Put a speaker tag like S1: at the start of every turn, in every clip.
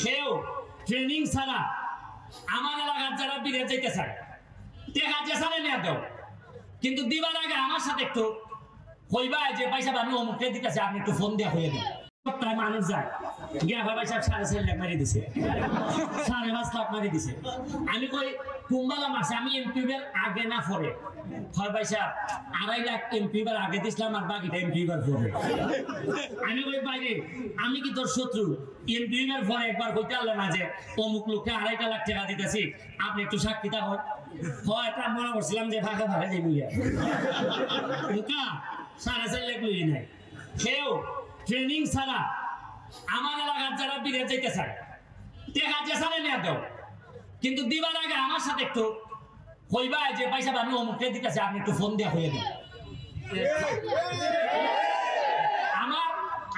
S1: কেউ ট্রেনিং ছাড়া আমার এলাকার যারা বিদেশ যেতে চায় টেকা চেষারে নিয়ে দাও, কিন্তু দিবার আগে আমার সাথে একটু হইবা যে পয়সা আমি অমুকটা দিতেছি, আপনি একটু ফোন দিয়ে হয়ে দেন। মানুষ যায় গিয়া ভাই সাহেব 4.5 লাখ মারি দিছে, 5.5 লাখ মারি দিছে। আমি কই কুম্বালা মাসে আমি এমপিবার আগে না পরে হয় ভাই সাহেব 2.5 লাখ এমপিবার আগে দিছিলাম আর বাকিটা এমপিবার পরে। আমি কই বাইরে আমি কি তোর শত্রু? এমপিবার পরে একবার কইতে পারলে না যে অমুক লোককে 2.5 লাখ টাকা দিতেছি, আপনি একটু সাক্ষী থাকুন। হয় তা মনে করছিলাম যে ভাগে ভাগে যাই বুঝিয়া 4.5 লাখ লই নাই। কেউ ট্রেনিং ছাড়া আমার এলাকার যারা বিদেশ যেতে চায় টেকা চেষারে নিয়ে দাও, কিন্তু দিবার আগে আমার সাথে একটু হইবা যে পয়সা আমি অমুকটা দিতেছি, আপনি একটু ফোন দিয়ে হয়ে দেন।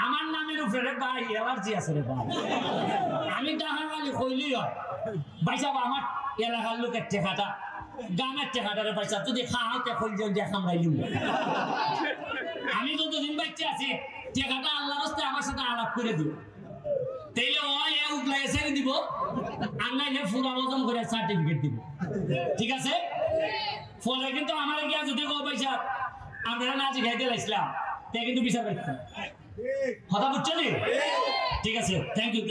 S1: আমার নামের উপরে ভাই এলার্জি আছে রে ভাই, আমি টাকালি কইলেই হয় ভাই সাহেব আমার এলাকার লোকের টেকাটা গ্রামের টেকাটারে পয়সা যদি খাওয়াতে কই যে খামড়াইলিম। আমি যতদিন বাচ্চা আছি টেকাটা আল্লাহর রাস্তায় আমার সাথে আলাপ করে দিব, তাইলে ওই উগলাই ছেড়ে দিব, আর নাইলে ফুল আলোচন করে সার্টিফিকেট দিব। ঠিক আছে? ফলে কিন্তু আমার গিয়া যদি কো পয়সা আপনারা না খাইতে লাইছিলাম তাই কিন্তু বিচার পাইতাম। কথা বুঝছো নি? ঠিক আছে, থ্যাংক ইউ।